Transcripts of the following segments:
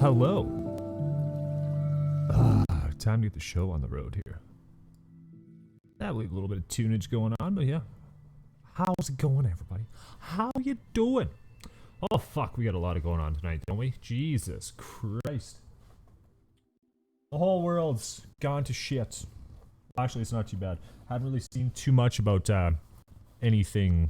hello. Time to get the show on the road here. That leave a little bit of tunage going on, but yeah. How's it going, everybody? How you doing? Oh, fuck, we got a lot of going on tonight, don't we? Jesus Christ. The whole world's gone to shit. Actually, it's not too bad. Haven't really seen too much about anything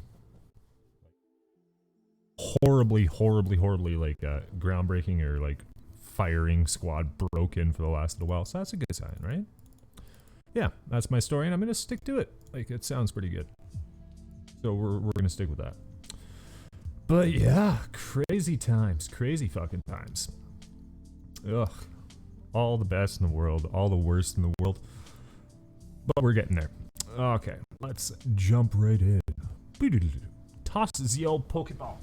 horribly, like groundbreaking or like firing squad broken for the last little while. So that's a good sign, right? Yeah, that's my story, and I'm gonna stick to it. Like, it sounds pretty good. So we're gonna stick with that. But yeah, crazy times, crazy fucking times. Ugh, all the best in the world, all the worst in the world. But we're getting there. Okay, let's jump right in. Toss the old Pokeball.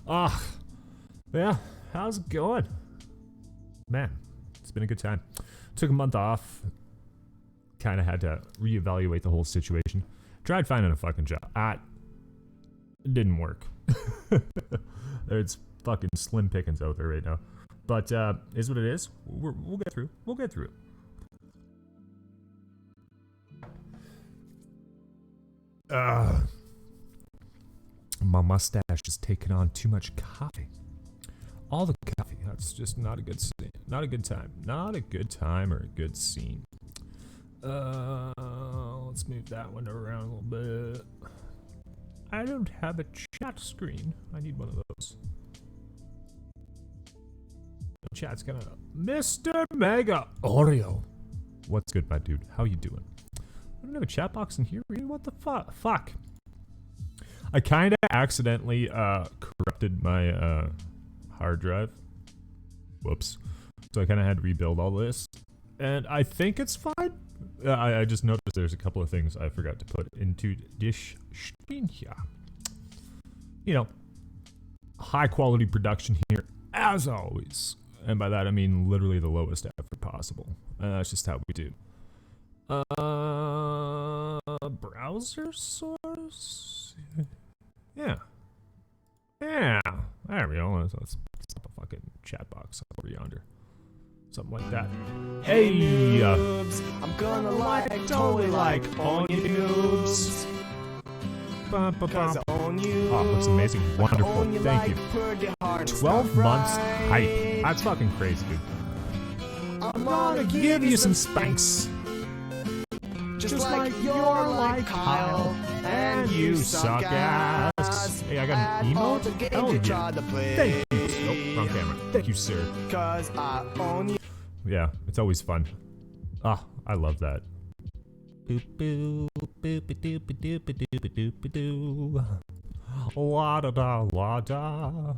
Yeah, how's it going? Man, it's been a good time. Took a month off. Kind of had to reevaluate the whole situation. Tried finding a fucking job. It didn't work. There's fucking slim pickings out there right now. But is what it is. We'll get through. We'll get through it. My mustache is taking on too much coffee. All the coffee. That's just not a good scene. Not a good time. Not a good time or a good scene. Let's move that one around a little bit. I don't have a chat screen. I need one of those. The chat's gonna... Mr. Mega Oreo. What's good, my dude? How you doing? I don't have a chat box in here. What the fuck? I kind of accidentally corrupted my hard drive. Whoops. So I kind of had to rebuild all this. And I think it's fine. I just noticed there's a couple of things I forgot to put into this screen here. You know, high quality production here, as always. And by that I mean literally the lowest effort possible. That's just how we do. Browser source? Yeah. There we go. Let's stop a fucking chat box over yonder. Something like that. Hey! Noobs, I'm gonna totally like on you noobs. Oh, looks amazing. Wonderful. Thank you. 12 months hype. That's fucking crazy, dude. I'm gonna give you some spanks. Just like you're like Kyle, and you suck ass. Hey, I got an emote? Hell yeah. Thank you. Nope, wrong camera. Thank you, sir. Cause I own you. Yeah, it's always fun. I love that. La da da la da.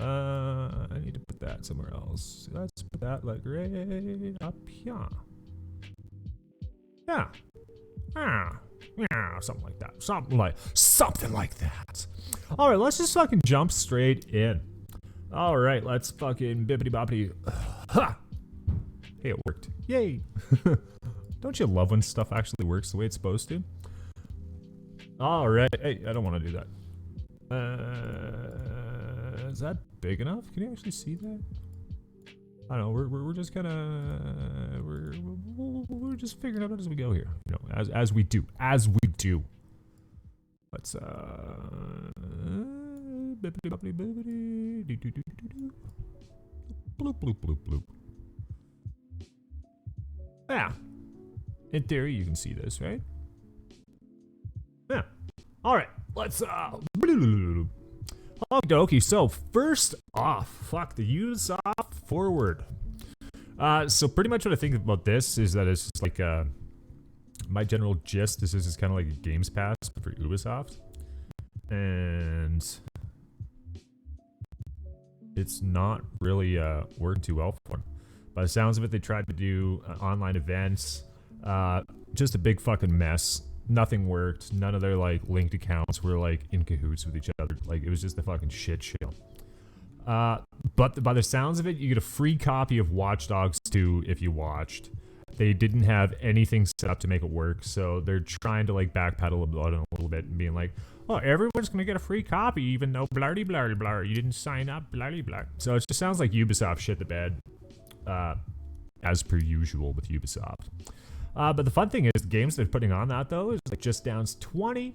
I need to put that somewhere else. Let's put that like right up here. Yeah. Yeah, something like that. Something like that. All right, let's just fucking jump straight in. All right, let's fucking bippity boppity. Ha! Hey, it worked. Yay! Don't you love when stuff actually works the way it's supposed to? All right. Hey, I don't want to do that. Is that big enough? Can you actually see that? I don't know. We're just kind of we're just figuring it out as we go here. You know, as we do. Let's bloop bloop bloop bloop. Yeah. In theory, you can see this, right? Yeah. All right. Let's Okie dokie. So first off, fuck the UBISOFT forward. So pretty much what I think about this is that it's just like my general gist. This is kind of like a Games Pass for UBISOFT, and it's not really working too well for them. By the sounds of it, they tried to do online events. Just a big fucking mess. Nothing worked. None of their like linked accounts were like in cahoots with each other. Like it was just a fucking shit show. But by the sounds of it, you get a free copy of Watch Dogs 2 if you watched. They didn't have anything set up to make it work, so they're trying to like backpedal a little bit and being like, oh, everyone's gonna get a free copy, even though blardy blardy blar, you didn't sign up, blardy blar. So it just sounds like Ubisoft shit the bed, as per usual with Ubisoft. But the fun thing is, the games they're putting on that though is like Just Dance 20.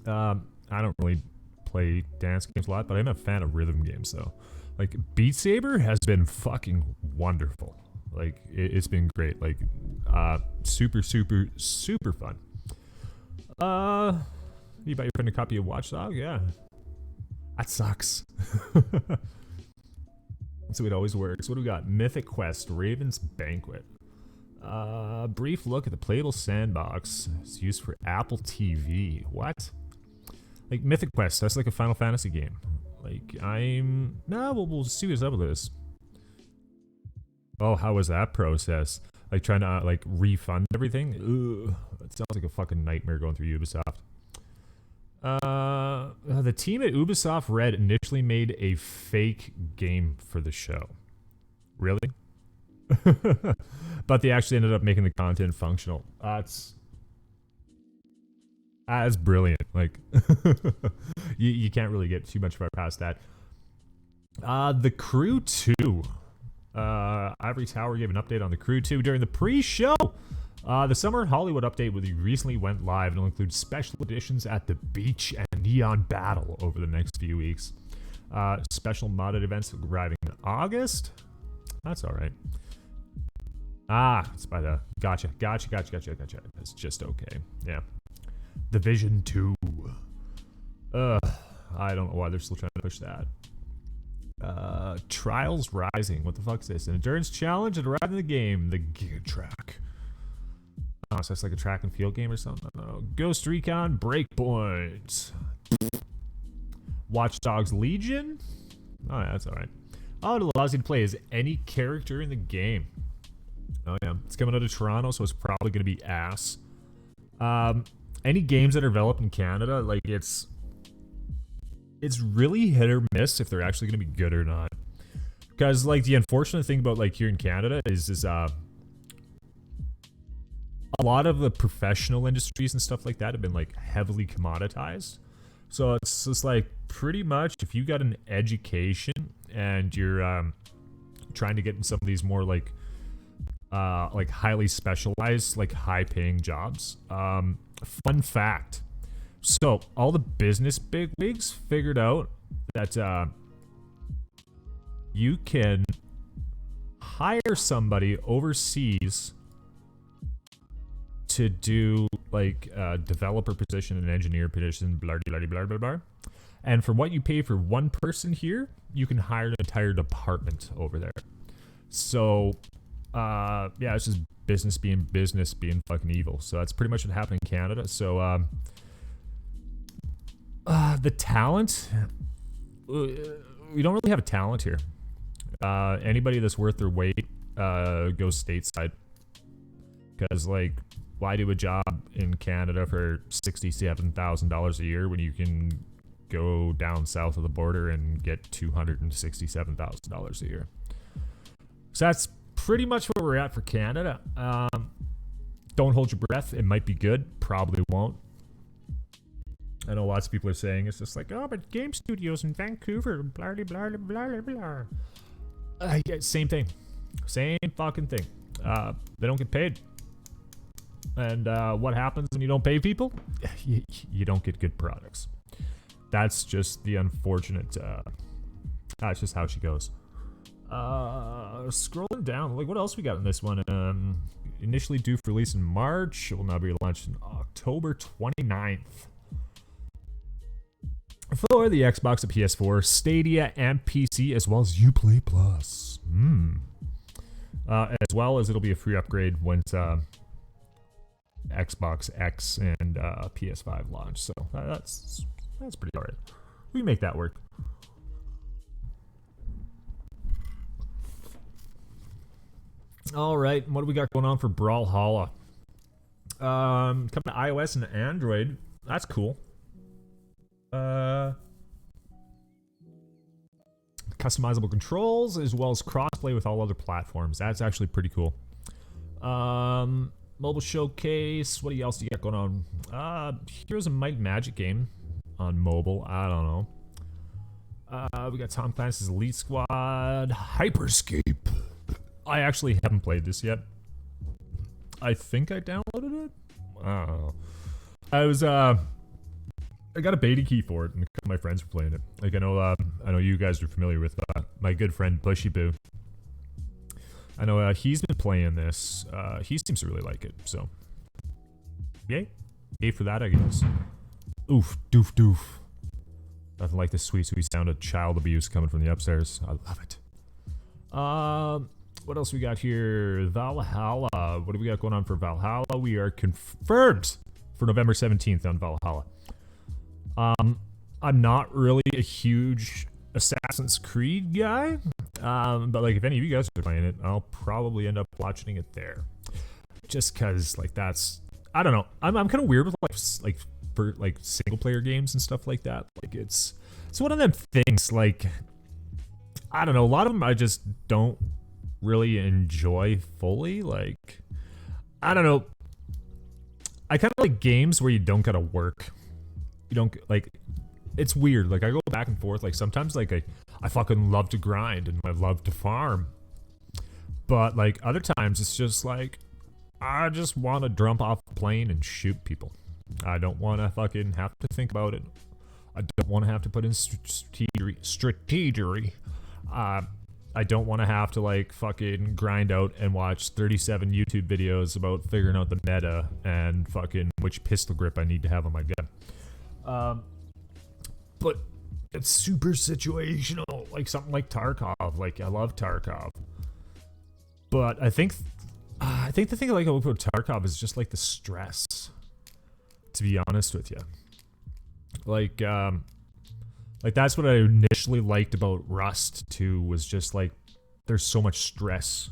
I don't really play dance games a lot, but I'm a fan of rhythm games though. Like Beat Saber has been fucking wonderful. Like it's been great. Like super fun. You buy your friend a copy of Watchdog? Yeah. That sucks. So it always works. What do we got? Mythic Quest, Raven's Banquet. Brief look at the playable sandbox. It's used for Apple TV. What? Like Mythic Quest, that's like a Final Fantasy game. Like we'll see what's up with this. Oh, how was that process? Like trying to like refund everything? Ugh, it sounds like a fucking nightmare going through Ubisoft. The team at Ubisoft Red initially made a fake game for the show. Really? But they actually ended up making the content functional. That's brilliant. Like, you can't really get too much far past that. The Crew 2. Ivory Tower gave an update on The Crew 2 during the pre-show. The Summer in Hollywood update recently went live and will include special editions at the beach and neon battle over the next few weeks. Special modded events arriving in August. That's all right. It's by the gotcha. That's just okay. Yeah. The Vision 2. I don't know why they're still trying to push that. Trials Rising. What the fuck is this? An endurance challenge that arrived in the game. The Giga Track. Oh, so that's like a track and field game or something? I don't know. Ghost Recon Breakpoint. Watch Dogs Legion? Oh, yeah, that's alright. Oh, it allows you to play as any character in the game. Oh, yeah. It's coming out of Toronto, so it's probably going to be ass. Any games that are developed in Canada, like, it's really hit or miss if they're actually going to be good or not. Because, like, the unfortunate thing about, like, here in Canada is a lot of the professional industries and stuff like that have been, like, heavily commoditized. So it's just, like, pretty much if you got an education and you're trying to get in some of these more, like highly specialized, like, high-paying jobs. Fun fact. So, all the business bigwigs figured out that you can hire somebody overseas to do, like, a developer position, an engineer position, blah, blah, blah, blah, blah. And for what you pay for one person here, you can hire an entire department over there. So, yeah, it's just business being fucking evil. So that's pretty much what happened in Canada. So, the talent, we don't really have a talent here. Anybody that's worth their weight goes stateside. Because, like, why do a job in Canada for $67,000 a year when you can go down south of the border and get $267,000 a year? So that's pretty much where we're at for Canada. Don't hold your breath. It might be good. Probably won't. I know lots of people are saying it's just like, oh, but game studios in Vancouver, blah, blah, blah, blah, blah. Same thing. Same fucking thing. They don't get paid. And what happens when you don't pay people? You don't get good products. That's just the unfortunate... that's just how she goes. Scrolling down, like, what else we got in this one? Initially due for release in March. It will now be launched on October 29th. For the Xbox, the PS4, Stadia, and PC, as well as Uplay Plus. As well as it'll be a free upgrade once Xbox X and PS5 launch. So that's pretty alright. We can make that work. Alright, what do we got going on for Brawlhalla? Coming to iOS and Android. That's cool. Customizable controls as well as crossplay with all other platforms. That's actually pretty cool. Mobile showcase. What else do you got going on? Heroes of Might and Magic game. on mobile. I don't know. We got Tom Clancy's Elite Squad, Hyperscape. I actually haven't played this yet. I think I downloaded it. I don't know. I got a beta key for it, and a couple of my friends were playing it. Like I know you guys are familiar with my good friend Bushy Boo. I know he's been playing this. He seems to really like it. So, yay for that, I guess. Oof, doof, doof. Nothing like the sweet sound of child abuse coming from the upstairs. I love it. What else we got here? Valhalla. What do we got going on for Valhalla? We are confirmed for November 17th on Valhalla. I'm not really a huge Assassin's Creed guy, but like if any of you guys are playing it, I'll probably end up watching it there. Just cause like that's, I don't know. I'm kind of weird with like for like single player games and stuff like that. Like it's one of them things. Like I don't know. A lot of them I just don't really enjoy fully. Like I don't know. I kind of like games where you don't gotta work. You don't like. It's weird. Like I go back and forth. Like sometimes like I fucking love to grind and I love to farm. But like other times it's just like I just want to jump off a plane and shoot people. I don't want to fucking have to think about it. I don't want to have to put in strategery. I don't want to have to like fucking grind out and watch 37 YouTube videos about figuring out the meta and fucking which pistol grip I need to have on my gun. But it's super situational, like something like Tarkov. Like I love Tarkov, but I think the thing I like about Tarkov is just like the stress. To be honest with you, like that's what I initially liked about Rust too. Was just like there's so much stress,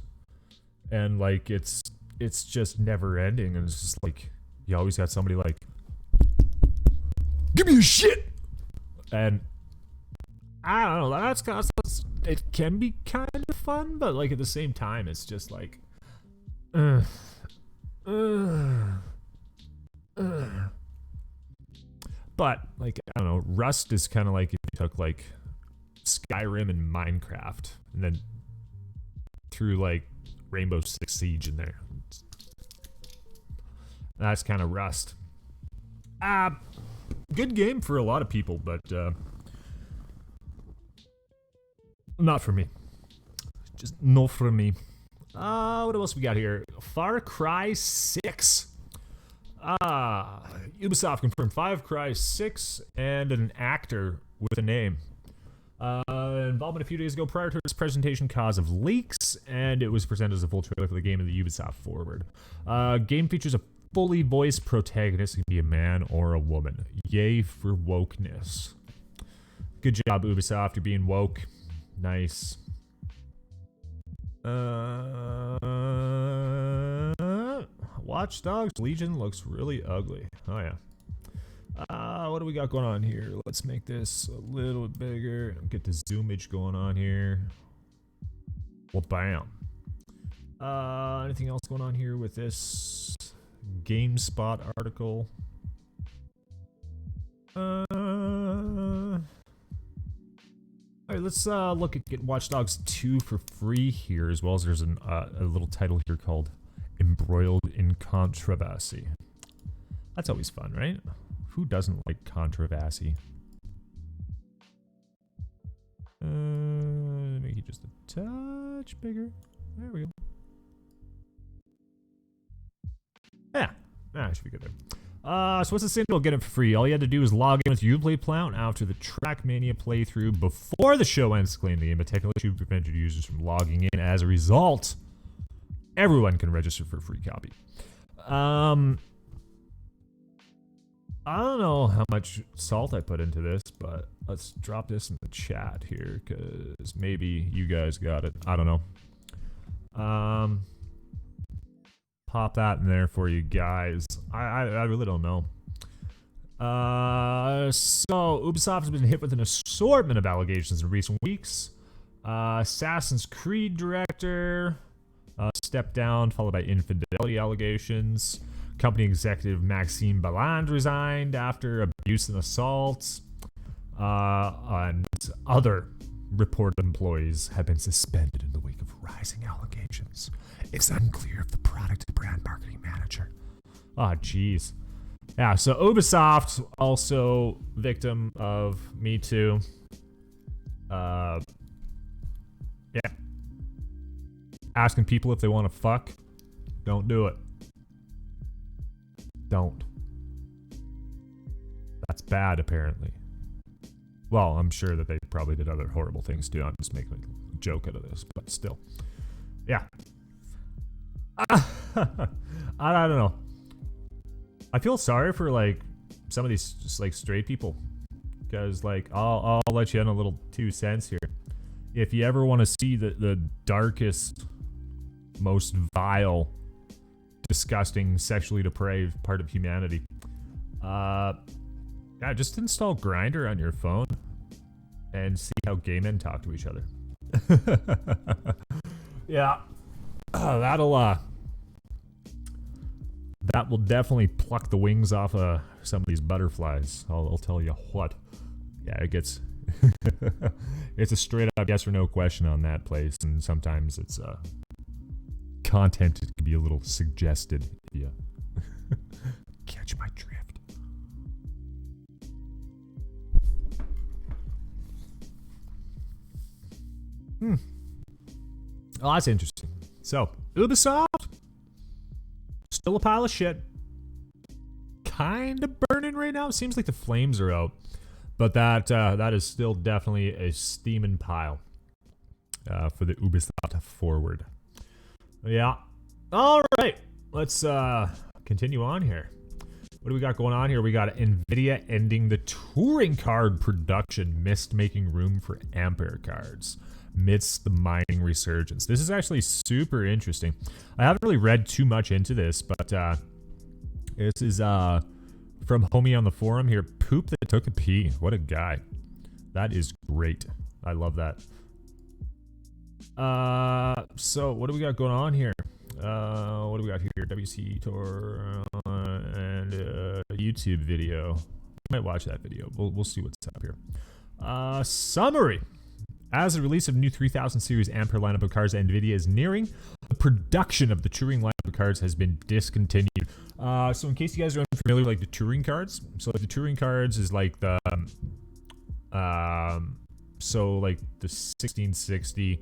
and like it's just never ending, and it's just like you always got somebody like, give me a shit. And I don't know, that's it can be kind of fun, but like at the same time, it's just like, But like I don't know, Rust is kind of like if you took like Skyrim and Minecraft, and then threw like Rainbow Six Siege in there. That's kind of Rust. Good game for a lot of people, but not for me. Just no for me. What else we got here? Far Cry 6. Ubisoft confirmed Far Cry 6 and an actor with a name. Involvement a few days ago prior to its presentation cause of leaks, and it was presented as a full trailer for the game in the Ubisoft Forward. Game features a fully voiced protagonist. It can be a man or a woman. Yay for wokeness. Good job, Ubisoft. You're being woke. Nice. Watch Dogs Legion looks really ugly. Oh yeah. What do we got going on here? Let's make this a little bit bigger. Get the zoomage going on here. Well, bam. Anything else going on here with this GameSpot article? Alright, let's look at Watch Dogs 2 for free here, as well as there's a little title here called Embroiled in Controversy. That's always fun, right? Who doesn't like controversy? Make it just a touch bigger. There we go. Yeah, should be good there. So what's the signal? Get it for free. All you had to do is log in with Uplay Plant after the Trackmania playthrough before the show ends to claim the game, but technical issue prevented users from logging in. As a result, everyone can register for a free copy. I don't know how much salt I put into this, but let's drop this in the chat here, because maybe you guys got it. I don't know. Pop that in there for you guys. I really don't know. So Ubisoft has been hit with an assortment of allegations in recent weeks. Assassin's Creed director stepped down, followed by infidelity allegations. Company executive Maxime Balland resigned after abuse and assaults. And other reported employees have been suspended in the wake of rising allegations. It's unclear if the product and brand marketing manager. Oh, jeez. Yeah, so Ubisoft also victim of Me Too. Yeah. Asking people if they want to fuck. Don't do it. Don't. That's bad, apparently. Well, I'm sure that they probably did other horrible things too. I'm just making a joke out of this, but still. Yeah. I don't know. I feel sorry for like some of these just like straight people, because like I'll let you in a little 2 cents here. If you ever want to see the darkest, most vile, disgusting, sexually depraved part of humanity, yeah, just install Grindr on your phone and see how gay men talk to each other. Yeah, that will definitely pluck the wings off of some of these butterflies. I'll tell you what. Yeah, it gets it's a straight up yes or no question on that place, and sometimes it's content can be a little suggested. Yeah. Catch my drift. Oh, that's interesting. So, Ubisoft, still a pile of shit. Kind of burning right now. It seems like the flames are out, but that is still definitely a steaming pile for the Ubisoft forward. Yeah. All right. Let's continue on here. What do we got going on here? We got Nvidia ending the touring card production, missed making room for Ampere cards amidst the mining resurgence. This is actually super interesting. I haven't really read too much into this, but this is from Homie on the forum here. Poop that took a pee. What a guy. That is great. I love that. So what do we got going on here? What do we got here? WC tour and YouTube video. I might watch that video. We'll see what's up here. Summary. As the release of new 3000 series Ampere lineup of cards at Nvidia is nearing, the production of the Turing lineup of cards has been discontinued. So in case you guys are unfamiliar with like the Turing cards, so like the Turing cards is like the so like the 1660,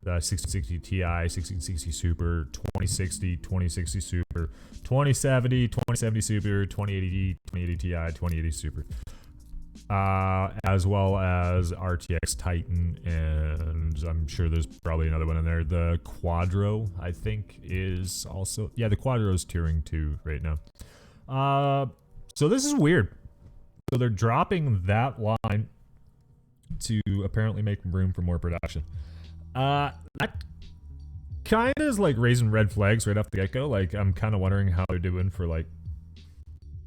the 1660 Ti, 1660 Super, 2060, 2060 Super, 2070, 2070 Super, 2080, 2080 Ti, 2080 Super. As well as RTX Titan, and I'm sure there's probably another one in there. The Quadro, I think, is also... Yeah, the Quadro is Turing 2 right now. So this is weird. So they're dropping that line to apparently make room for more production. That kind of is like raising red flags right off the get-go. Like, I'm kind of wondering how they're doing for, like,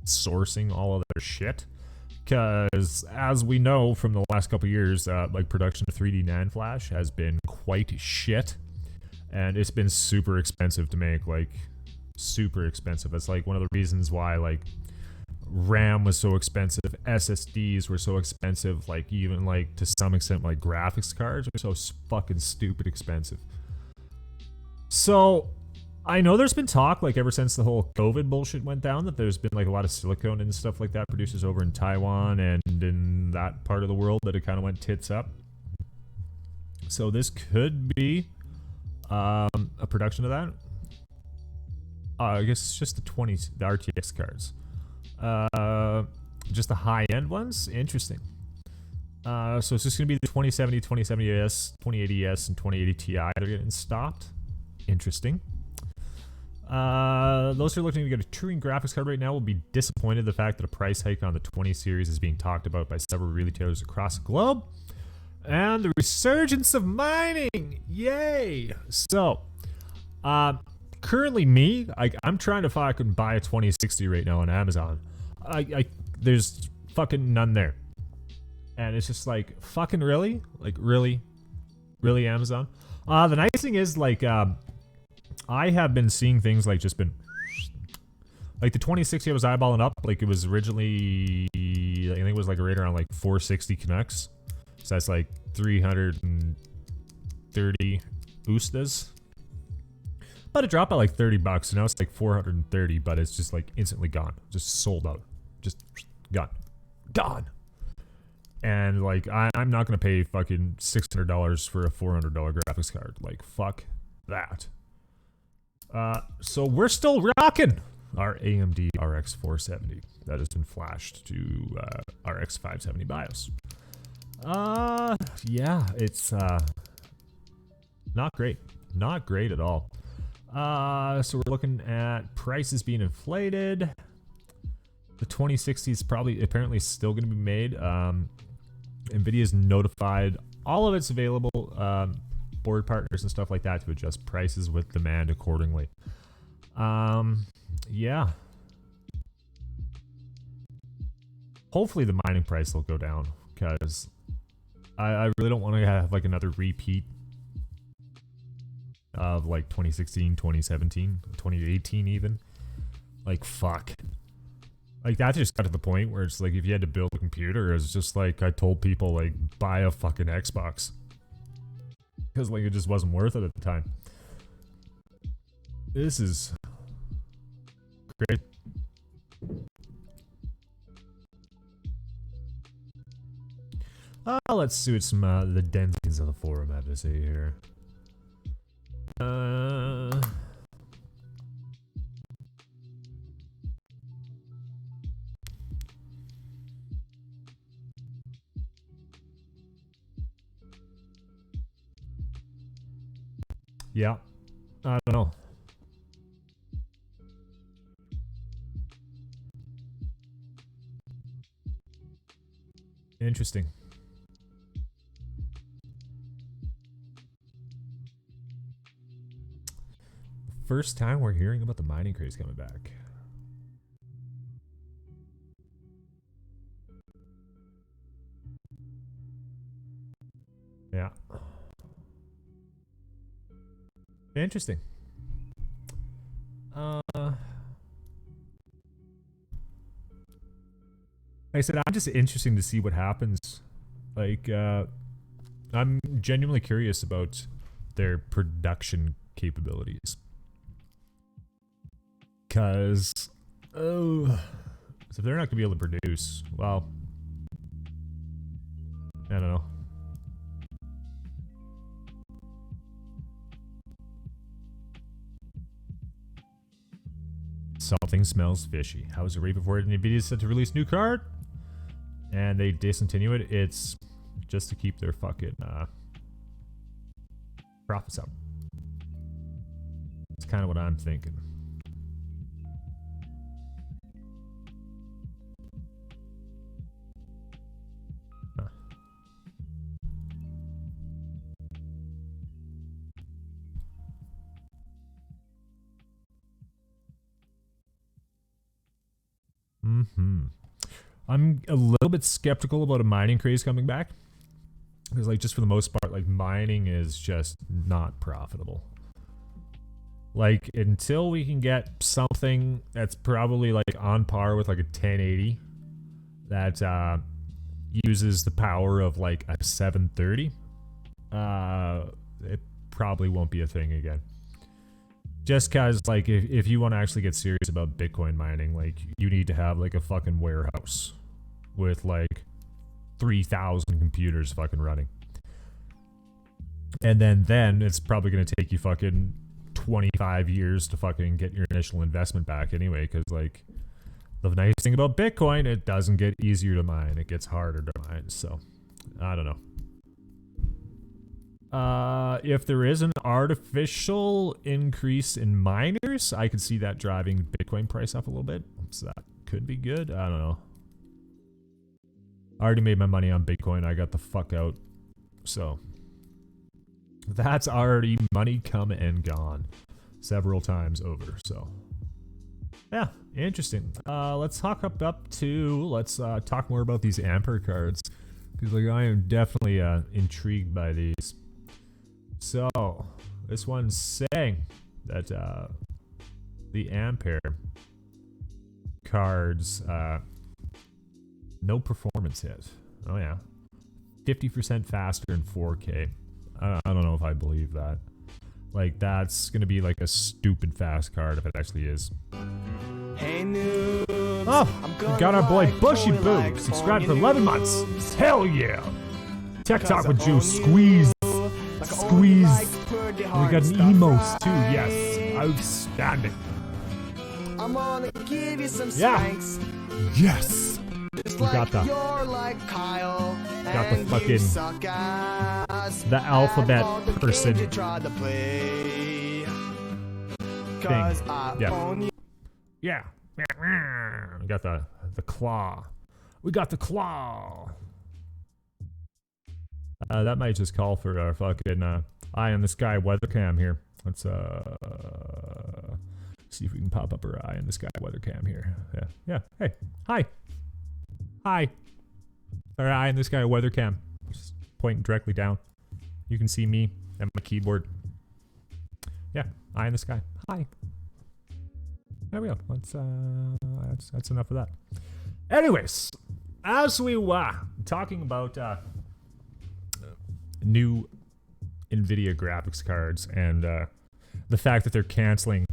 sourcing all of their shit. Because, as we know from the last couple years, like production of 3D NAND flash has been quite shit, and it's been super expensive to make. Like, super expensive. It's like one of the reasons why like RAM was so expensive, SSDs were so expensive. Like even like to some extent, like graphics cards were so fucking stupid expensive. So I know there's been talk, like, ever since the whole COVID bullshit went down, that there's been, like, a lot of silicone and stuff like that producers over in Taiwan and in that part of the world that it kind of went tits up. So this could be a production of that. I guess it's just the RTX cards. Just the high-end ones? Interesting. So it's just going to be the 2070, 2070S, 2080S, and 2080 Ti that are getting stopped. Interesting. Those who are looking to get a Turing graphics card right now will be disappointed the fact that a price hike on the 20 series is being talked about by several retailers across the globe. And the resurgence of mining! Yay! So, currently me, I'm trying to fucking buy a 2060 right now on Amazon. There's fucking none there. And it's just like, fucking really? Like, really? Really, Amazon? The nice thing is, like, I have been seeing things like just been Like the 2060 I was eyeballing up, like it was originally, I think it was like right around like 460 Canucks. So that's like 330 Ustas. But it dropped by like 30 bucks, so now it's like 430, but it's just like instantly gone. Just sold out. Just gone. Gone. And like, I'm not gonna pay fucking $600 for a $400 graphics card. Like, fuck that. So we're still rocking our AMD RX 470 that has been flashed to RX 570 BIOS. Yeah, it's not great. Not great at all. So we're looking at prices being inflated. The 2060 is probably apparently still going to be made. Nvidia's notified all of its available board partners and stuff like that to adjust prices with demand accordingly. Yeah. Hopefully the mining price will go down, because I really don't want to have like another repeat of like 2016, 2017, 2018 even. Like, fuck. Like, that just got to the point where it's like, if you had to build a computer, it's just like, I told people, like, buy a fucking Xbox. Because, like, it just wasn't worth it at the time. This is great. Let's see what some the densities of the forum have to say here. Yeah, I don't know. Interesting. First time we're hearing about the mining craze coming back. Yeah. Interesting. Like I said, I'm just interesting to see what happens. Like, I'm genuinely curious about their production capabilities. Because, so if they're not going to be able to produce, well, I don't know. Something smells fishy. How is it right before Nvidia set to release new card? And they discontinue it. It's just to keep their fucking profits up. It's kind of what I'm thinking. I'm a little bit skeptical about a mining craze coming back, because like, just for the most part, like, mining is just not profitable. Like, until we can get something that's probably like on par with like a 1080 that uses the power of like a 730, it probably won't be a thing again. Just cause, like, if you want to actually get serious about Bitcoin mining, like, you need to have like a fucking warehouse with like 3,000 computers fucking running. And then it's probably going to take you fucking 25 years to fucking get your initial investment back anyway, because like, the nice thing about Bitcoin, it doesn't get easier to mine, it gets harder to mine. So I don't know. If there is an artificial increase in miners, I could see that driving Bitcoin price up a little bit. So that could be good. I don't know. I already made my money on Bitcoin. I got the fuck out. So that's already money come and gone several times over. So yeah, interesting. Let's talk let's talk more about these Ampere cards, because like, I am definitely intrigued by these. So this one's saying that the Ampere cards. No performance hit. Oh yeah. 50% faster in 4K. I don't know if I believe that. Like, that's gonna be like a stupid fast card if it actually is. Hey noobs, Oh, we got our boy Bushy Boo, like subscribed for 11 months. noobs. Hell yeah. Tech Talk with Joe, squeeze. Squeeze. And we got an emotes too, yes. Outstanding. I'm gonna give you some Yeah. spanks. Yes. Just We got like the- you're like Kyle. Got the and fucking- you suck ass the alphabet at all the person games you tried to play. 'Cause I Yeah. own you. Yeah. We got the claw. We got the claw. That might just call for our fucking eye in the sky weather cam here. Let's see if we can pop up our eye in the sky weather cam here. Yeah. Yeah. Hey. Hi. Hi. Our eye in the sky weather cam. Just pointing directly down. You can see me and my keyboard. Yeah. Eye in the sky. Hi. There we go. That's enough of that. Anyways, as we were talking about new Nvidia graphics cards and the fact that they're canceling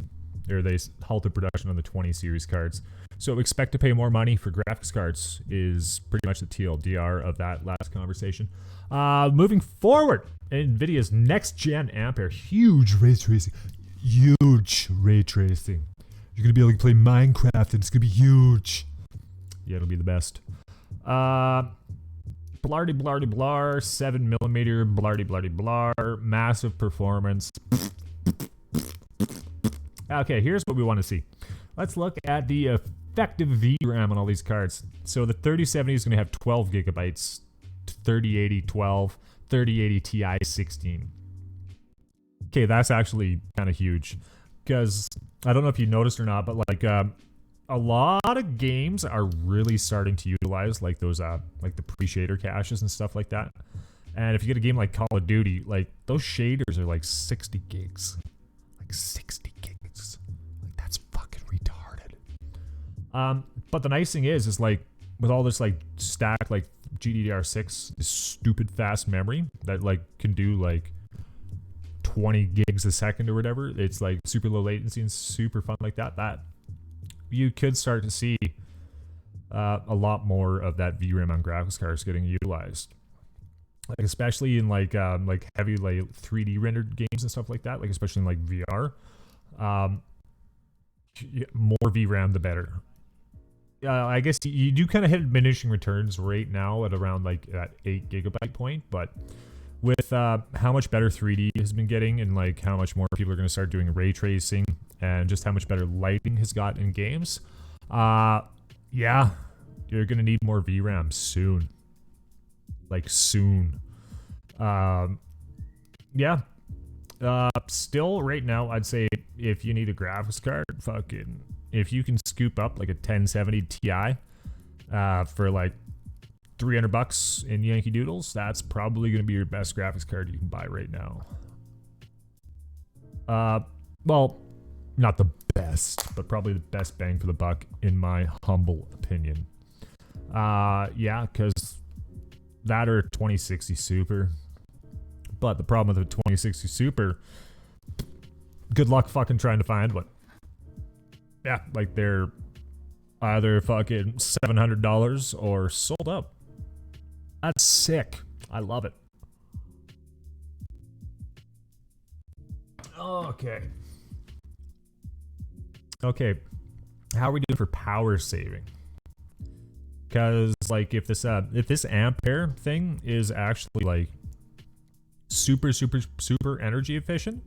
or they halted production on the 20 series cards. So expect to pay more money for graphics cards is pretty much the TLDR of that last conversation. Moving forward, Nvidia's next gen Ampere, huge ray tracing. Huge ray tracing. You're going to be able to play Minecraft and it's going to be huge. Yeah, it'll be the best. Blardy blardy blar, 7mm, blardy blardy blar, massive performance. Okay, here's what we want to see. Let's look at the effective VRAM on all these cards. So the 3070 is going to have 12 gigabytes, 3080 12, 3080 Ti 16. Okay, that's actually kind of huge. Because I don't know if you noticed or not, but like a lot of games are really starting to utilize like those like the pre-shader caches and stuff like that. And if you get a game like Call of Duty, like those shaders are like 60 gigs. Like 60 gigs. Like that's fucking retarded. But the nice thing is like with all this like stacked like GDDR6, this stupid fast memory that like can do like 20 gigs a second or whatever, it's like super low latency and super fun like that, you could start to see a lot more of that VRAM on graphics cards getting utilized, like especially in like heavy like 3D rendered games and stuff like that, like especially in like VR. More VRAM the better. I guess you do kind of hit diminishing returns right now at around like that 8 gigabyte point, but with how much better 3D has been getting and like how much more people are going to start doing ray tracing and just how much better lighting has got in games, yeah, you're going to need more VRAM soon. Like soon. Yeah. Still right now, I'd say if you need a graphics card, fucking, if you can scoop up like a 1070 Ti for like $300 in Yankee Doodles, that's probably going to be your best graphics card you can buy right now. Well, not the best, but probably the best bang for the buck in my humble opinion. Yeah, because that or 2060 Super. But the problem with the 2060 Super, good luck fucking trying to find one. Yeah, like they're either fucking $700 or sold out. That's sick. I love it. Okay. Okay. How are we doing for power saving? Because like if this Ampere thing is actually like super energy efficient,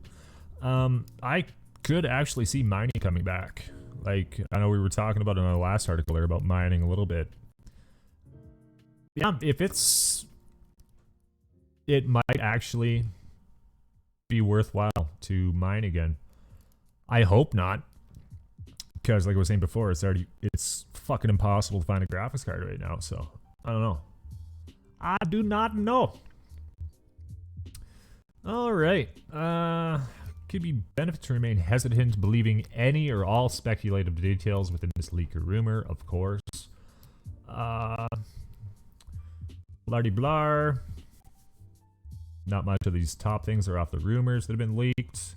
I could actually see mining coming back. Like I know we were talking about in our last article there about mining a little bit. Yeah, if it might actually be worthwhile to mine again. I hope not, because like I was saying before, it's fucking impossible to find a graphics card right now. So I don't know. I do not know. All right, could be benefits to remain hesitant believing any or all speculative details within this leak or rumor, of course. Blardy-blar. Not much of these top things are off the rumors that have been leaked.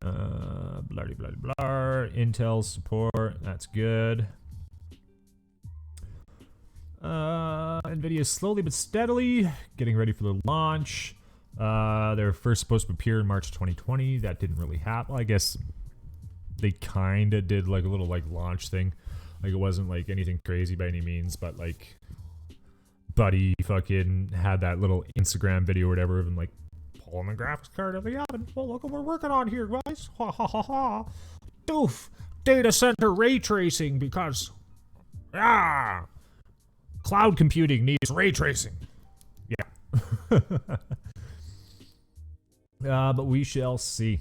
Blardy-blardy-blar. Intel support. That's good. Nvidia is slowly but steadily getting ready for the launch. They're first supposed to appear in March 2020. That didn't really happen. I guess they kind of did like a little like launch thing. Like it wasn't like anything crazy by any means, but like Buddy fucking had that little Instagram video or whatever of him like pulling the graphics card out of the oven. Well, look what we're working on here, guys. Ha ha ha ha. Doof. Data center ray tracing because cloud computing needs ray tracing. Yeah. But we shall see.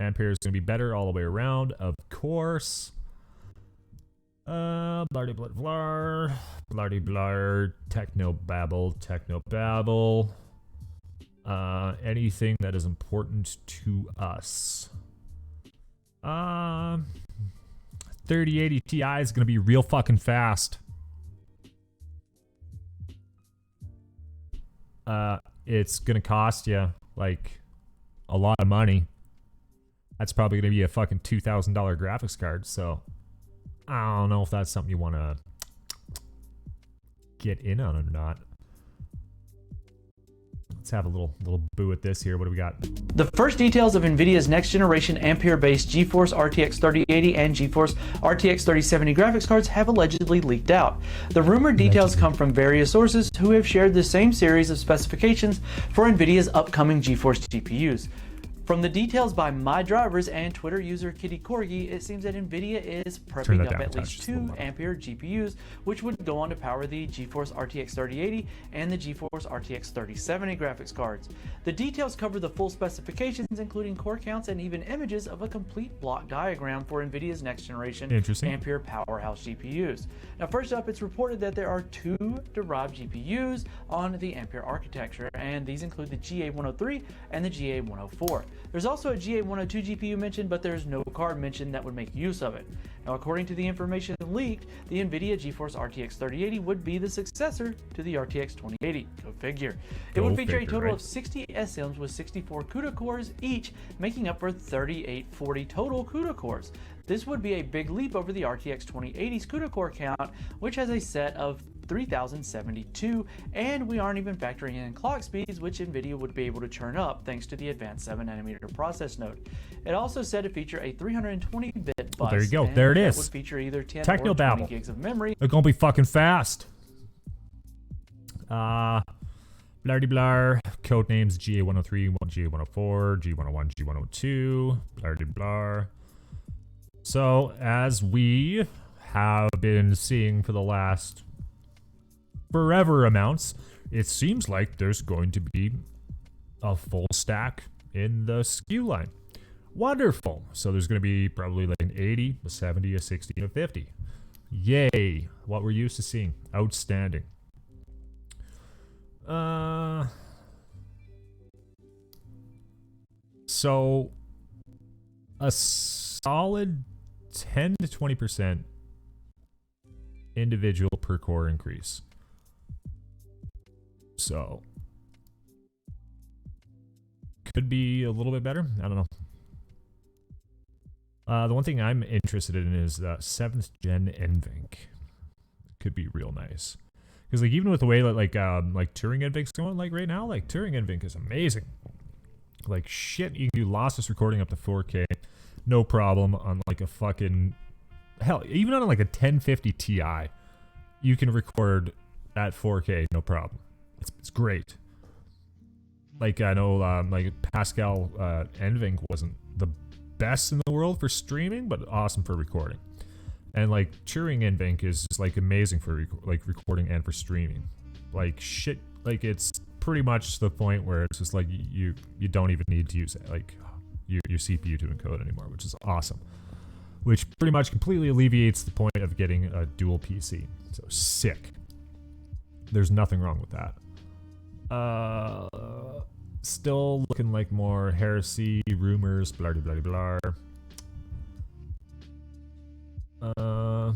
Ampere is going to be better all the way around, of course. Blardy-blar, blardy-blar, techno-babble. Anything that is important to us. 3080 Ti is going to be real fucking fast. It's going to cost you, like, a lot of money. That's probably going to be a fucking $2,000 graphics card, so I don't know if that's something you want to get in on or not. Let's have a little boo at this here. What do we got? The first details of Nvidia's next generation Ampere-based GeForce RTX 3080 and GeForce RTX 3070 graphics cards have allegedly leaked out. The rumored details come from various sources who have shared the same series of specifications for Nvidia's upcoming GeForce GPUs. From the details by My Drivers and Twitter user Kitty Corgi, it seems that Nvidia is prepping up at least 2 Ampere GPUs, which would go on to power the GeForce RTX 3080 and the GeForce RTX 3070 graphics cards. The details cover the full specifications, including core counts and even images of a complete block diagram for Nvidia's next generation Ampere powerhouse GPUs. Now, first up, it's reported that there are 2 derived GPUs on the Ampere architecture, and these include the GA103 and the GA104. There's also a GA102 GPU mentioned, but there's no card mentioned that would make use of it. Now, according to the information leaked, the Nvidia GeForce RTX 3080 would be the successor to the RTX 2080. Go figure. It would feature a total of 60 SMs with 64 CUDA cores each, making up for 3840 total CUDA cores. This would be a big leap over the RTX 2080's CUDA core count, which has a set of 3072, and we aren't even factoring in clock speeds, which Nvidia would be able to churn up thanks to the advanced 7nm process node. It also said to feature a 320-bit bus. There you go. There it is. Would feature either 10 Techno or 20 babble. gigs of memory. They're gonna be fucking fast. Blardy-blar. Code names GA103, GA104, G101, G102. Blardy-blar. So, as we have been seeing for the last forever amounts, it seems like there's going to be a full stack in the SKU line. Wonderful. So there's going to be probably like an 80, a 70, a 60, and a 50. Yay. What we're used to seeing. Outstanding. So a solid 10 to 20% individual per core increase. So could be a little bit better. I don't know. The one thing I'm interested in is 7th gen NVENC. Could be real nice. Because like even with the way that like Turing NVENC's going like right now, like Turing NVENC is amazing. Like shit, you can do lossless recording up to 4K, no problem on like a fucking hell, even on like a 1050 Ti, you can record at 4K, no problem. It's great. Like I know like Pascal NVENC wasn't the best in the world for streaming, but awesome for recording. And like Turing NVENC is just like amazing for recording and for streaming. Like shit, like it's pretty much the point where it's just like you don't even need to use like your CPU to encode anymore, which is awesome. Which pretty much completely alleviates the point of getting a dual PC. So sick. There's nothing wrong with that. Still looking like more heresy, rumors, blah blah blah blah.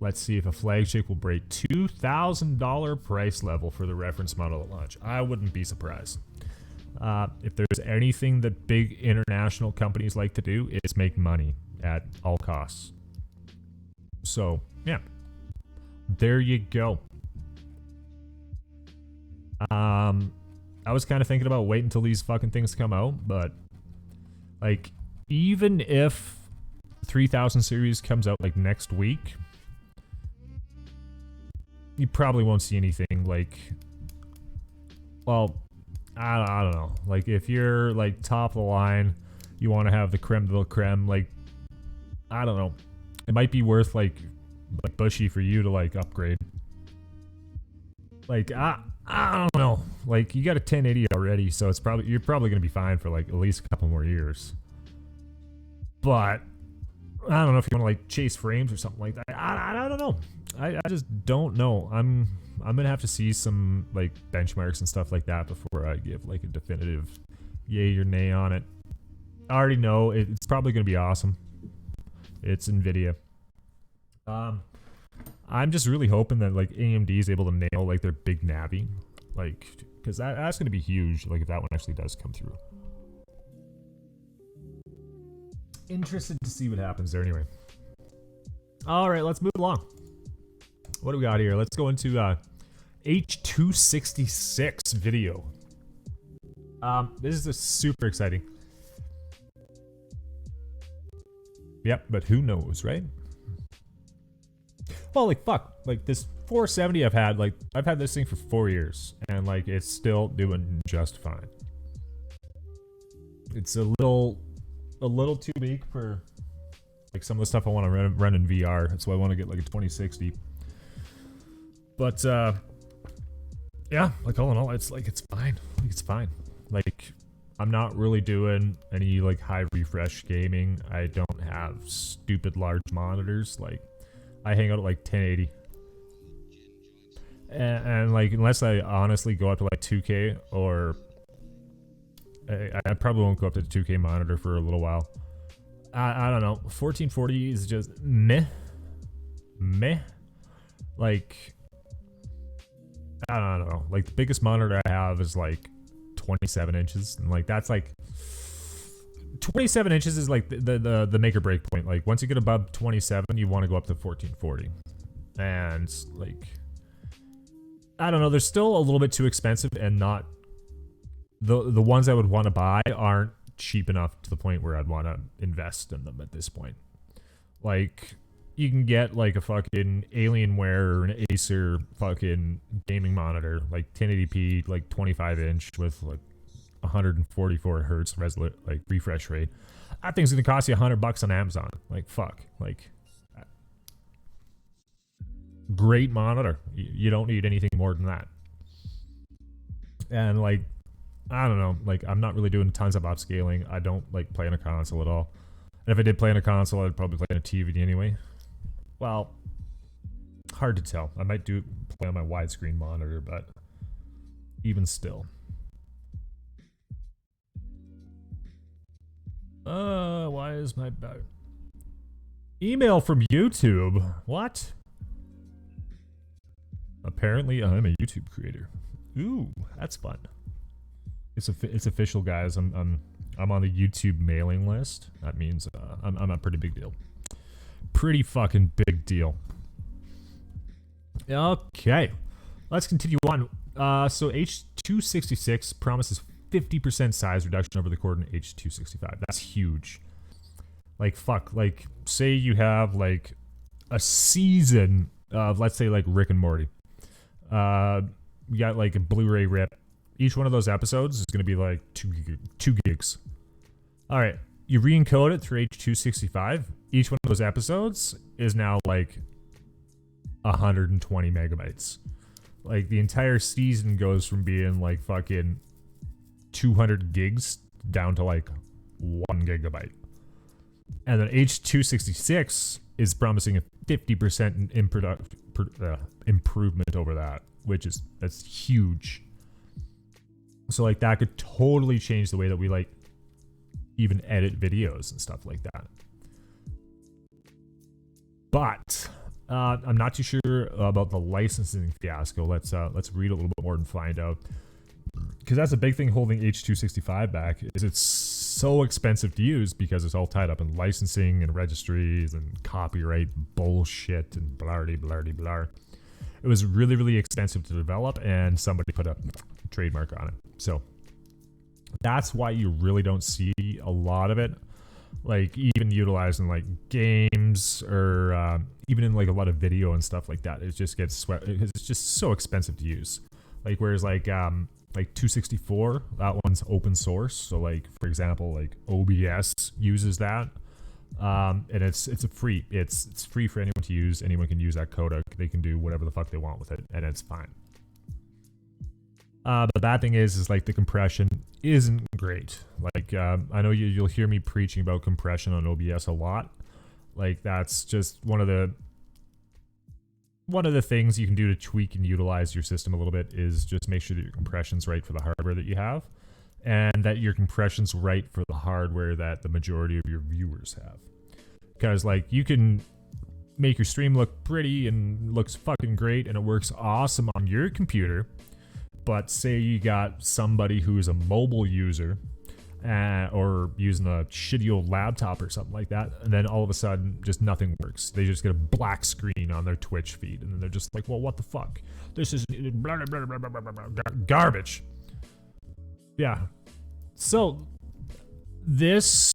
Let's see if a flagship will break $2,000 price level for the reference model at launch. I wouldn't be surprised. If there's anything that big international companies like to do, it's make money at all costs. So, yeah. There you go. I was kind of thinking about waiting until these fucking things come out, but like, even if 3000 series comes out like next week, you probably won't see anything like, well, I don't know. Like, if you're like top of the line, you want to have the creme de la creme, like, I don't know. It might be worth like bushy for you to like upgrade. Like, I don't know. Like, you got a 1080 already, so you're probably gonna be fine for like at least a couple more years. But I don't know if you want to like chase frames or something like that. I don't know. I just don't know. I'm gonna have to see some like benchmarks and stuff like that before I give like a definitive yay or nay on it. I already know it's probably gonna be awesome. It's Nvidia. I'm just really hoping that like AMD is able to nail like their big Navi, like, because that's gonna be huge. Like, if that one actually does come through. Interested to see what happens there. Anyway. All right, let's move along. What do we got here? Let's go into H266 video. This is super exciting. Yep, but who knows, right? Well, like, fuck. Like, this 470 I've had this thing for 4 years, and like, it's still doing just fine. It's a little too weak for like some of the stuff I want to run in VR. That's why I want to get like a 2060. But yeah, like, all in all, it's like, it's fine. Like, it's fine. Like, I'm not really doing any like high refresh gaming. I don't have stupid large monitors. Like, I hang out at like 1080. And like, unless I honestly go up to like 2K, or I probably won't go up to the 2K monitor for a little while. I don't know. 1440 is just meh. Like, I don't know. Like, the biggest monitor I have is like 27 inches, and like, that's like 27 inches is like the make or break point. Like, once you get above 27, you want to go up to 1440, and like, I don't know. They're still a little bit too expensive, and not the ones I would want to buy aren't cheap enough to the point where I'd want to invest in them at this point. Like, you can get like a fucking Alienware or an Acer fucking gaming monitor, like 1080p, like 25 inch with like 144 hertz like refresh rate. That thing's gonna cost you $100 on Amazon. Like, fuck. Like, great monitor. You don't need anything more than that. And like, I don't know. Like, I'm not really doing tons of upscaling. I don't like play on a console at all. And if I did play on a console, I'd probably play on a TV anyway. Well, hard to tell. I might play on my widescreen monitor, but even still. Why is my email from YouTube? What? Apparently, I'm a YouTube creator. Ooh, that's fun. It's official, guys. I'm on the YouTube mailing list. That means I'm a pretty big deal. Pretty fucking big deal. Okay, let's continue on. So H266 promises 50% size reduction over the Corden H265. That's huge. Like, fuck. Like, say you have like a season of, let's say, like Rick and Morty. You got like a Blu-ray rip. Each one of those episodes is going to be like 2 gigs. All right, you re-encode it through H265. Each one of those episodes is now like 120 megabytes. Like, the entire season goes from being like fucking 200 gigs down to like 1 gigabyte. And then H266 is promising a 50% improvement over that, that's huge. So like that could totally change the way that we like even edit videos and stuff like that. But I'm not too sure about the licensing fiasco. Let's read a little bit more and find out, because that's a big thing holding H.265 back. Is it's so expensive to use because it's all tied up in licensing and registries and copyright bullshit and blardy blardy blar. It was really, really expensive to develop, and somebody put a trademark on it. So that's why you really don't see a lot of it, like even utilizing like games or even in like a lot of video and stuff like that. It just gets swept because it's just so expensive to use. Like whereas like 264, that one's open source. So like for example, like OBS uses that. And it's free for anyone to use. Anyone can use that codec. They can do whatever the fuck they want with it, and it's fine. But the bad thing is like the compression isn't great. Like I know you'll hear me preaching about compression on OBS a lot. Like that's just one of the things you can do to tweak and utilize your system a little bit is just make sure that your compression's right for the hardware that you have, and that your compression's right for the hardware that the majority of your viewers have. Because like you can make your stream look pretty and looks fucking great and it works awesome on your computer, but say you got somebody who's a mobile user or using a shitty old laptop or something like that, and then all of a sudden just nothing works. They just get a black screen on their Twitch feed, and then they're just like, well, what the fuck? This is blah, blah, blah, blah, blah, blah, garbage. Yeah. So this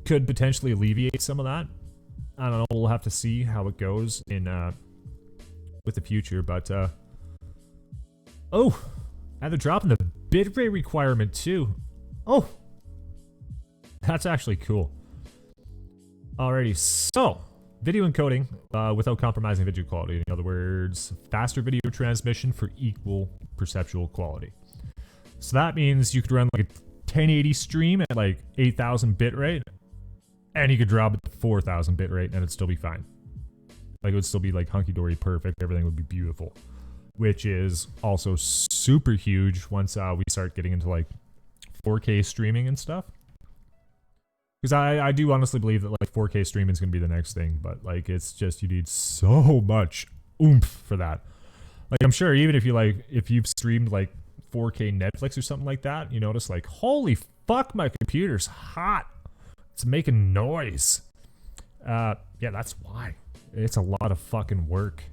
could potentially alleviate some of that. I don't know. We'll have to see how it goes in with the future. But oh, and they're dropping the bitrate requirement too. Oh, that's actually cool. Alrighty, so video encoding without compromising video quality. In other words, faster video transmission for equal perceptual quality. So that means you could run like a 1080 stream at like 8,000 bitrate, and you could drop it to 4,000 bitrate, and it'd still be fine. Like it would still be like hunky-dory perfect. Everything would be beautiful, which is also super huge once we start getting into like 4K streaming and stuff. Because I do honestly believe that like 4K streaming is going to be the next thing, but like it's just you need so much oomph for that. Like I'm sure even if you've streamed like 4K Netflix or something like that, you notice like, holy fuck, my computer's hot. It's making noise. Yeah, that's why. It's a lot of fucking work.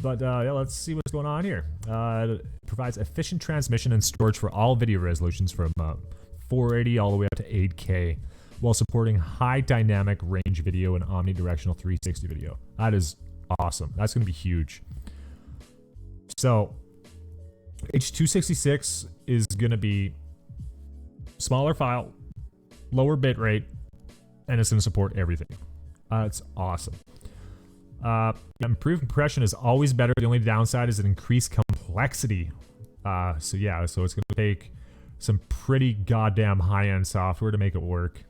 But yeah, let's see what's going on here. It provides efficient transmission and storage for all video resolutions from 480 all the way up to 8K, while supporting high dynamic range video and omnidirectional 360 video. That is awesome. That's going to be huge. So H.266 is going to be smaller file, lower bit rate, and it's going to support everything. It's awesome. Improved compression is always better. The only downside is an increased complexity. So yeah, so it's going to take some pretty goddamn high-end software to make it work.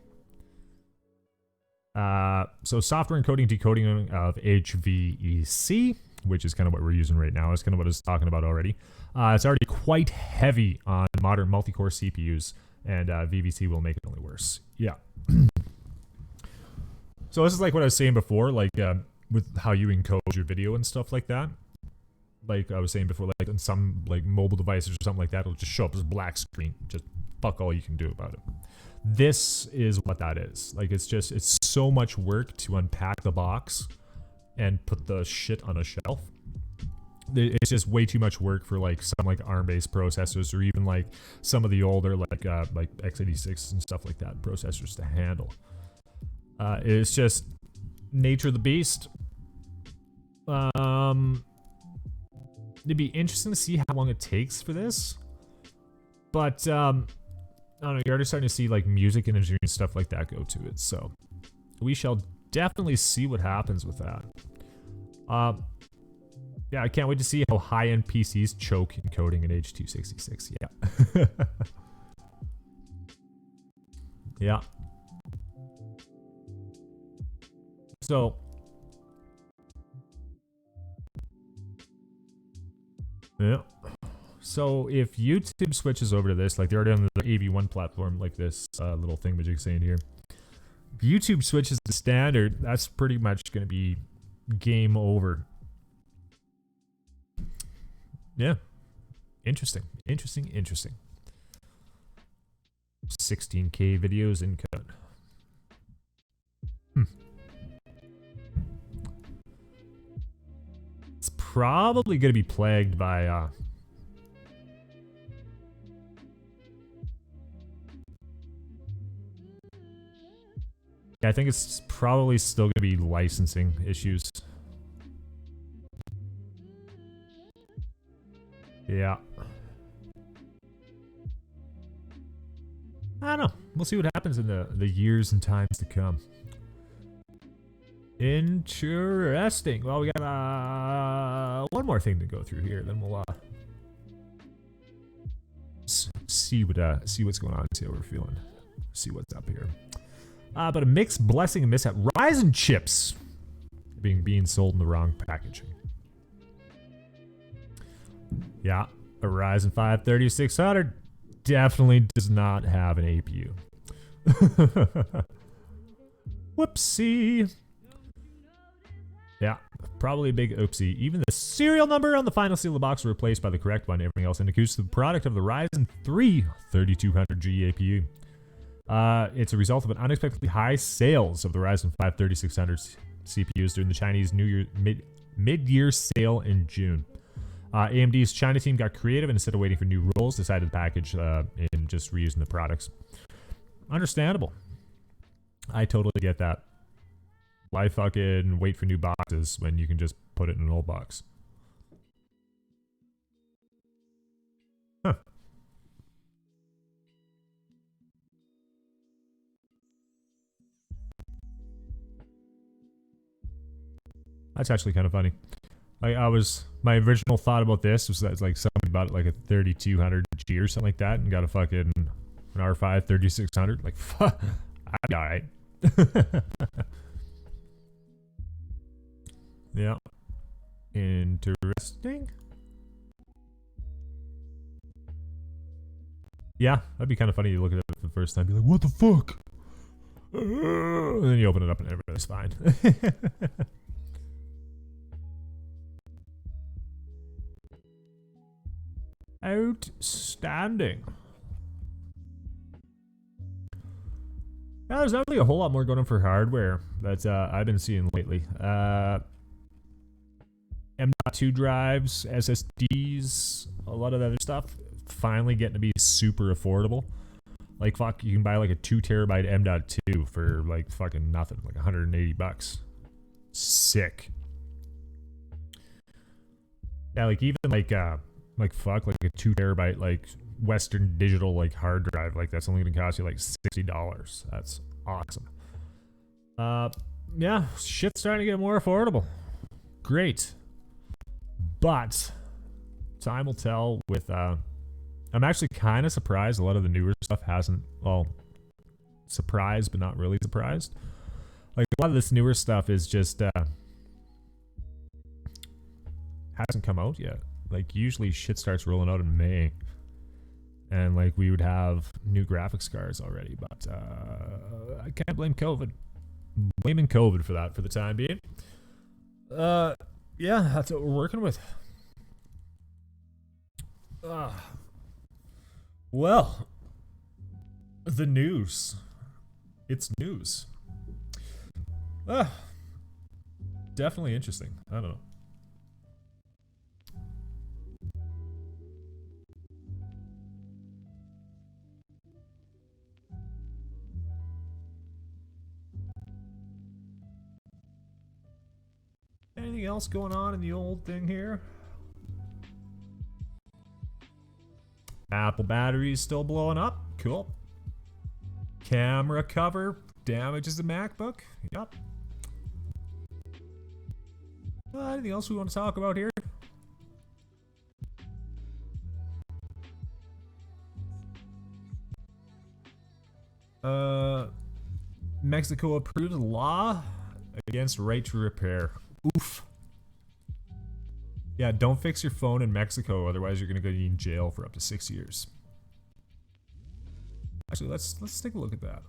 So software encoding, decoding of HVEC, which is kind of what we're using right now. It's kind of what I was talking about already. It's already quite heavy on modern multi-core CPUs, and VVC will make it only worse. Yeah. So this is like what I was saying before, like with how you encode your video and stuff like that. Like I was saying before, like on some like mobile devices or something like that, it'll just show up as a black screen. Just fuck all you can do about it. This is what that is. Like it's so much work to unpack the box and put the shit on a shelf. It's just way too much work for like some like ARM-based processors, or even like some of the older like x86 and stuff like that processors to handle. It's just nature of the beast. It'd be interesting to see how long it takes for this, but I don't know. You're already starting to see like music and engineering stuff like that go to it, so we shall definitely see what happens with that. Yeah, I can't wait to see how high-end PCs choke encoding in H.266. Yeah. Yeah. So yeah. So if YouTube switches over to this, like they're already on the AV1 platform, like this little thingamajig saying here. If YouTube switches to standard, that's pretty much going to be game over. Yeah. Interesting. 16K videos in cut. It's probably going to be plagued by I think it's probably still going to be licensing issues. Yeah. I don't know. We'll see what happens in the years and times to come. Interesting. Well, we got one more thing to go through here. Then we'll see what's going on. See how we're feeling. See what's up here. But a mixed blessing and mishap. Ryzen chips being sold in the wrong packaging. Yeah, a Ryzen 5 3600 definitely does not have an APU. Whoopsie. Yeah, probably a big oopsie. Even the serial number on the final seal of the box was replaced by the correct one. Everything else indicates the product of the Ryzen 3 3200G APU. It's a result of an unexpectedly high sales of the Ryzen 5 3600 CPUs during the Chinese New Year mid-year sale in June. AMD's China team got creative and instead of waiting for new rules, decided to package and just reusing the products. Understandable. I totally get that. Why fucking wait for new boxes when you can just put it in an old box? Huh. That's actually kind of funny. My original thought about this was that like somebody bought like a 3200G or something like that and got a fucking an R5 3600. Like, fuck, I'd be alright. Yeah. Interesting. Yeah, that'd be kind of funny to look at it for the first time and be like, what the fuck? And then you open it up and everything's fine. Outstanding. Yeah, there's not really a whole lot more going on for hardware that I've been seeing lately. M.2 drives, SSDs, a lot of other stuff finally getting to be super affordable. Like, fuck, you can buy like a 2 terabyte M.2 for like fucking nothing, like $180. Sick. Yeah, like even like fuck, like a 2 terabyte like Western Digital like hard drive, like that's only gonna cost you like $60. That's awesome. Yeah, shit's starting to get more affordable. Great. But time will tell with I'm actually kind of surprised a lot of the newer stuff hasn't, well, surprised but not really surprised. Like a lot of this newer stuff is just hasn't come out yet. Like usually shit starts rolling out in May. And like we would have new graphics cards already, but I can't blame COVID. Blaming COVID for that for the time being. Yeah, that's what we're working with. Well, the news. It's news. Definitely interesting. I don't know. Anything else going on in the old thing here? Apple batteries still blowing up. Cool. Camera cover damages the MacBook. Yep. Anything else we want to talk about here? Mexico approves law against right to repair. Oof. Yeah, don't fix your phone in Mexico, otherwise you're gonna go in jail for up to 6 years. Actually, let's take a look at that.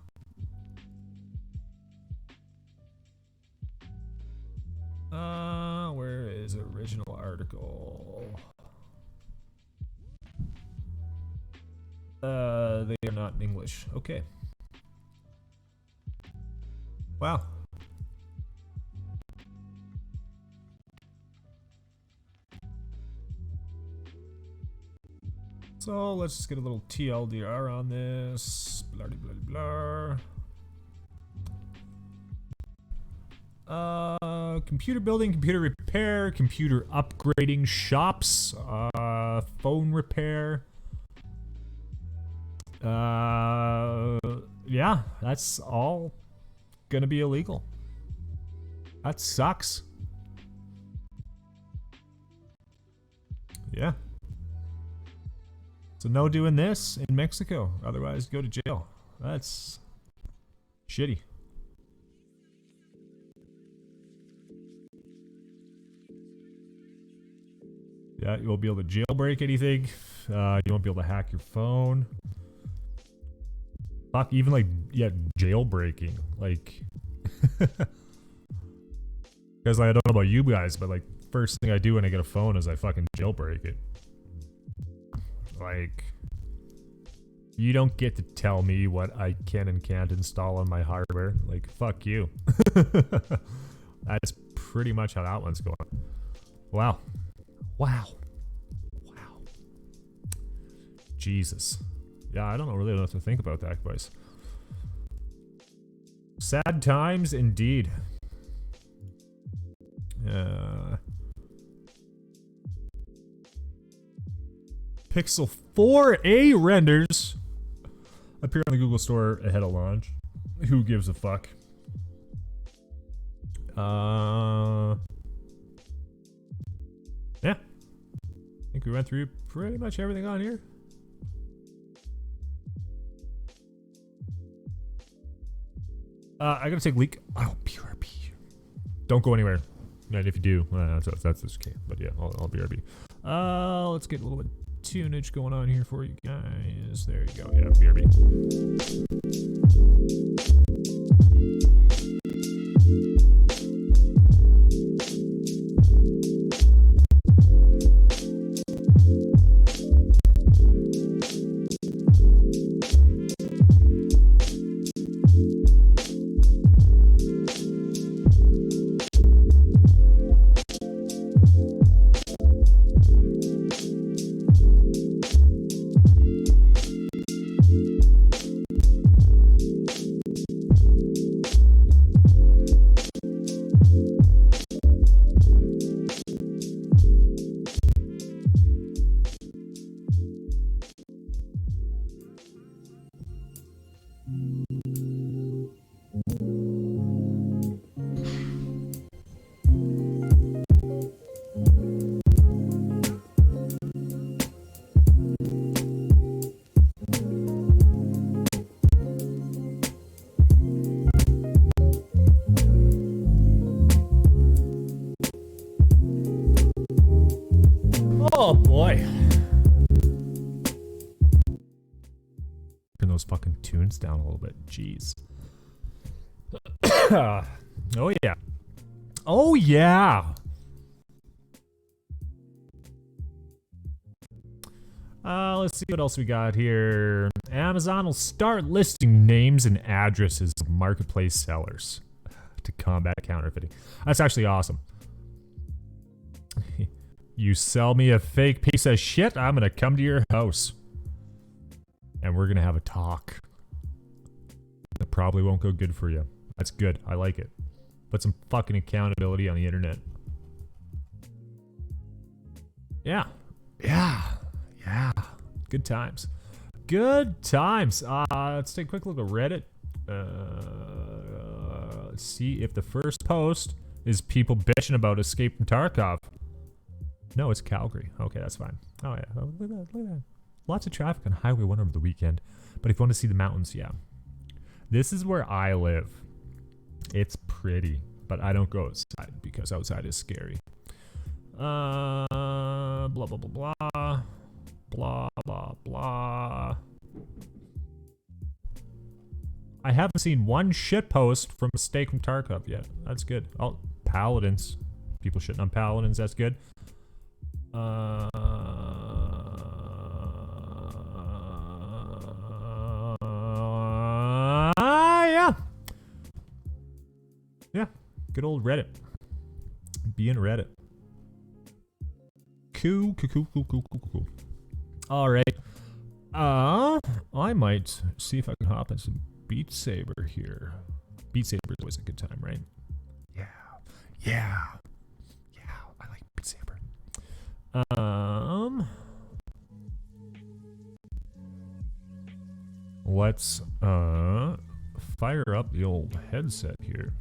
Where is original article? They are not in English. Okay. Wow. So let's just get a little TLDR on this. Blah blah blah. Computer building, computer repair, computer upgrading shops, phone repair. Yeah, that's all gonna be illegal. That sucks. Yeah. So no doing this in Mexico, otherwise go to jail. That's shitty. Yeah, you won't be able to jailbreak anything. You won't be able to hack your phone. Fuck, even like, yeah, jailbreaking. Like, because I don't know about you guys, but like, first thing I do when I get a phone is I fucking jailbreak it. Like, you don't get to tell me what I can and can't install on my hardware. Like, fuck you. That's pretty much how that one's going. Wow. Wow. Wow. Jesus. Yeah, I don't really know what to think about that, guys. Sad times indeed. Pixel 4a renders appear on the Google Store ahead of launch. Who gives a fuck? Yeah. I think we went through pretty much everything on here. I gotta take a leak. Oh, BRB. Don't go anywhere. And if you do, that's okay. But yeah, I'll BRB. Let's get a little bit of tunage going on here for you guys. There you go. Yeah, BRB. Oh boy. Turn those fucking tunes down a little bit. Jeez. Oh yeah. Oh yeah. Let's see what else we got here. Amazon will start listing names and addresses of marketplace sellers to combat counterfeiting. That's actually awesome. You sell me a fake piece of shit, I'm gonna come to your house. And we're gonna have a talk. It probably won't go good for you. That's good. I like it. Put some fucking accountability on the internet. Yeah. Yeah. Yeah. Good times. Good times. Let's take a quick look at Reddit. Let's see if the first post is people bitching about Escape from Tarkov. No, it's Calgary. Okay, that's fine. Oh, yeah. Oh, look at that. Look at that. Lots of traffic on Highway 1 over the weekend. But if you want to see the mountains, yeah. This is where I live. It's pretty. But I don't go outside because outside is scary. blah, blah, blah, blah. Blah, blah, blah. I haven't seen one shit post from a Steak from Tarkov yet. That's good. Oh, Paladins. People shitting on Paladins. That's good. Yeah. Yeah. Good old Reddit. Being Reddit. Cool. All right. I might see if I can hop in some Beat Saber here. Beat Saber is always a good time, right? Yeah. I like Beat Saber. Let's fire up the old headset here.